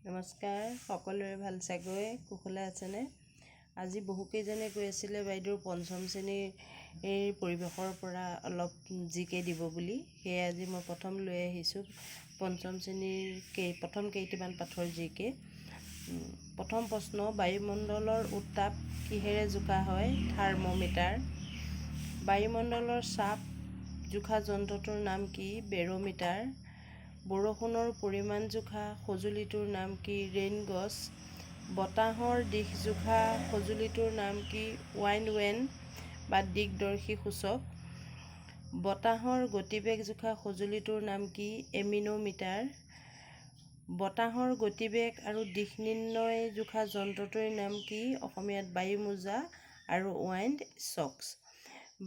নমস্কাৰ, সকলোৰে ভাল চাগৈ কুশলে আছেনে? আজি বহুকেইজনে কৈ আছিলে বাইদেউ পঞ্চম শ্ৰেণীৰ পৰিৱেশৰ পৰা অলপ জিকে দিব বুলি। সেয়ে আজি মই প্ৰথম লৈ আহিছোঁ পঞ্চম শ্ৰেণীৰ প্ৰথম কেইটামান পাঠৰ জিকে। প্ৰথম প্ৰশ্ন, বায়ুমণ্ডলৰ উত্তাপ কিহেৰে জোখা হয়? থাৰ্মোমিটাৰ। বায়ুমণ্ডলৰ চাপ জোখা যন্ত্ৰটোৰ নাম কি? বেৰোমিটাৰ। বৰষুণৰ পৰিমাণ জোখা সঁজুলিটোৰ নাম কি? ৰেইন গজ। বতাহৰ দিশ জোখা সঁজুলিটোৰ নাম কি? উইণ্ড বা দিগদৰ্শী সূচক। বতাহৰ গতিবেগ জোখা সঁজুলিটোৰ নাম কি? এমিনোমিটাৰ। বতাহৰ গতিবেগ আৰু দিশ নিৰ্ণয় জোখা যন্ত্ৰটোৰ নাম কি? অসমীয়াত বায়ু মোজা আৰু উইণ্ড চক্স।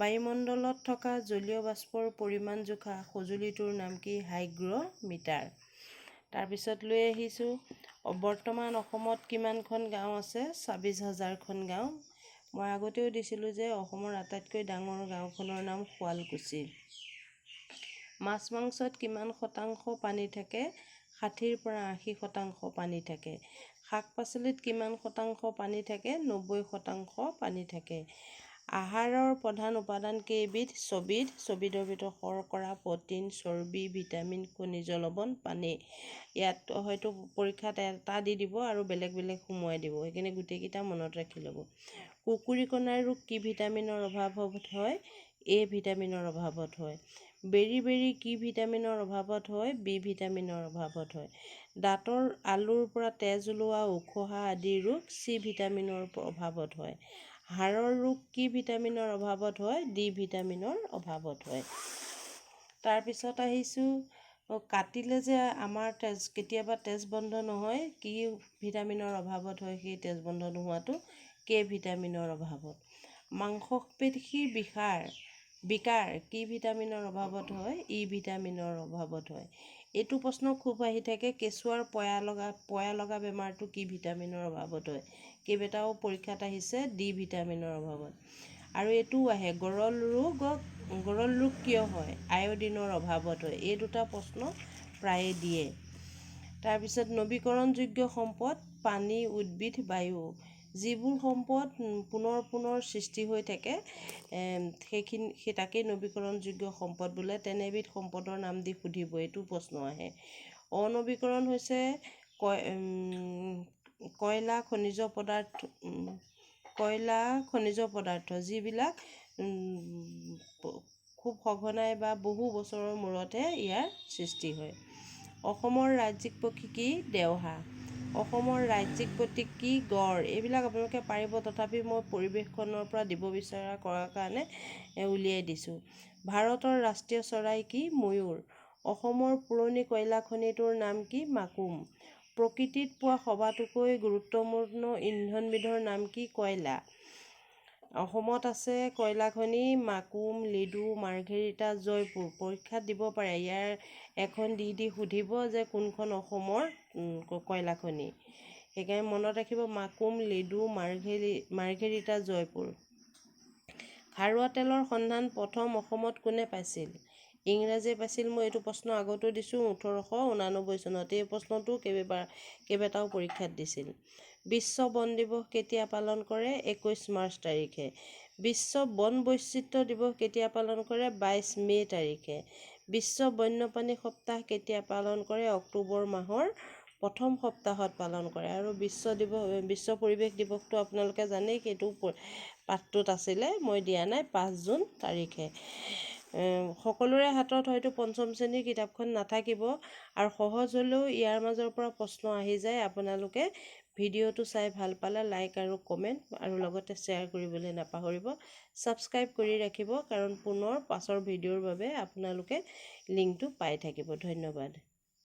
বায়ুমণ্ডলত থকা জলীয় বাষ্পৰ পৰিমাণ জোখা সঁজুলিটোৰ নাম কি? হাইগ্ৰমিটাৰ। তাৰপিছত লৈ আহিছোঁ বৰ্তমান অসমত কিমানখন গাঁও আছে? ২৬,০০০খন গাঁও। মই আগতেও দিছিলোঁ যে অসমৰ আটাইতকৈ ডাঙৰ গাঁওখনৰ নাম শুৱালকুছি। মাছ মাংসত কিমান শতাংশ পানী থাকে? ৬০ৰ পৰা ৮০% পানী থাকে। শাক পাচলিত কিমান শতাংশ পানী থাকে? ৯০% পানী থাকে। আহাৰৰ প্ৰধান উপাদান কেইবিধ? ছবিধ। ছবিধৰ ভিতৰত শৰ্কৰা, প্ৰ'টিন, চৰ্বি, ভিটামিন, খনিজ লৱণ, পানী। ইয়াত হয়তো পৰীক্ষাত এটা দি দিব আৰু বেলেগ বেলেগ সোমোৱাই দিব, সেইখিনি গোটেইকেইটা মনত ৰাখি ল'ব। কুকুৰীকণাৰ ৰোগ কি ভিটামিনৰ অভাৱত হয়? এ ভিটামিনৰ অভাৱত হয়। বেৰি বেৰি কি ভিটামিনৰ অভাৱত হয়? বি ভিটামিনৰ অভাৱত হয়। দাঁতৰ আলুৰ পৰা তেজ ওলোৱা, উখহা আদি ৰোগ চি ভিটামিনৰ অভাৱত হয়। হাড়ৰ ৰোগ কি ভিটামিনৰ অভাৱত হয়? ডি ভিটামিনৰ অভাৱত হয়। তাৰপিছত আহিছোঁ কাটিলে যে আমাৰ কেতিয়াবা তেজ বন্ধ নহয়, কি ভিটামিনৰ অভাৱত হয় সেই তেজ বন্ধ নোহোৱাটো? কে ভিটামিনৰ অভাৱত। মাংসপেশীৰ বিকাৰ কি ভিটামিনৰ অভাৱত হয়? ই ভিটামিনৰ অভাৱত হয়। এইটো প্ৰশ্ন খুব আহি থাকে, কেঁচুৱাৰ পয়া লগা বেমাৰটো কি ভিটামিনৰ অভাৱত হয়? কেইবাটাও পৰীক্ষাত আহিছে, ডি ভিটামিনৰ অভাৱত। আৰু এইটোও আহে, গৰল ৰোগ কিয় হয়? আয়ডিনৰ অভাৱত হয়। এই দুটা প্ৰশ্ন প্ৰায়ে দিয়ে। তাৰপিছত নৱীকৰণযোগ্য সম্পদ পানী, উদ্ভিদ, বায়ু। যিবোৰ সম্পদ পুনৰ সৃষ্টি হৈ থাকে তাকেই নৱীকৰণযোগ্য সম্পদ বোলে। তেনেবিধ সম্পদৰ নাম দি সুধিব, এইটো প্ৰশ্ন আহে। অনৱীকৰণ হৈছে কয়লা খনিজ পদাৰ্থ যিবিলাক খুব সঘনাই বা বহু বছৰৰ মূৰতহে ইয়াৰ সৃষ্টি হয়। অসমৰ ৰাজ্যিক পক্ষী কি? দেওহাঁহ। অসমৰ ৰাজ্যিক প্ৰতীক কি? গড়। এইবিলাক আপোনালোকে পাৰিব, তথাপি মই পৰিৱেশখনৰ পৰা দিব বিচৰা কৰাৰ কাৰণে উলিয়াই দিছোঁ। ভাৰতৰ ৰাষ্ট্ৰীয় চৰাই কি? ময়ূৰ। অসমৰ পুৰণি কয়লা খনিটোৰ নাম কি? মাকুম। প্ৰকৃতিত পোৱা সবাতোকৈ গুৰুত্বপূৰ্ণ ইন্ধনবিধৰ নাম কি? কয়লা। অসমত আছে কয়লা খনি মাকুম, লিডু, মাৰ্ঘেৰিটা, জয়পুৰ। পৰীক্ষাত দিব পাৰে, ইয়াৰ এখন দি সুধিব যে কোনখন অসমৰ কয়লা খনি। সেইকাৰণে মনত ৰাখিব, মাকুম, লিডু, মাৰ্ঘেৰিটা, জয়পুৰ। খাৰুৱা তেলৰ সন্ধান প্ৰথম অসমত কোনে পাইছিল? ইংৰাজে পাইছিল। মই এইটো প্ৰশ্ন আগতো দিছোঁ 1889 চনত। এই প্ৰশ্নটো কেইবাটাও পৰীক্ষাত দিছিল। বিশ্ব বন দিৱস কেতিয়া পালন কৰে? 21 মাৰ্চ তাৰিখে। বিশ্ব বন বৈচিত্ৰ্য দিৱস কেতিয়া পালন কৰে? 22 মে তাৰিখে। বিশ্ব বন্যপ্ৰাণী সপ্তাহ কেতিয়া পালন কৰে? অক্টোবৰ মাহৰ প্ৰথম সপ্তাহত পালন কৰে। আৰু বিশ্ব পৰিৱেশ দিৱসটো আপোনালোকে জানেই, সেইটো পাঠটোত আছিলে, মই দিয়া নাই, 5 জুন তাৰিখে। সকলোৰে হাতত হয়তো পঞ্চম শ্ৰেণীৰ কিতাপখন নাথাকিব, আৰু সহজ হ'লেও ইয়াৰ মাজৰ পৰা প্ৰশ্ন আহি যায়। আপোনালোকে ভিডিঅ'টো চাই ভাল পালে লাইক আৰু কমেণ্ট আৰু লগতে শ্বেয়াৰ কৰিবলৈ নাপাহৰিব। ছাবস্ক্ৰাইব কৰি ৰাখিব, কাৰণ পুনৰ পাছৰ ভিডিঅ'ৰ বাবে আপোনালোকে লিংকটো পাই থাকিব। ধন্যবাদ।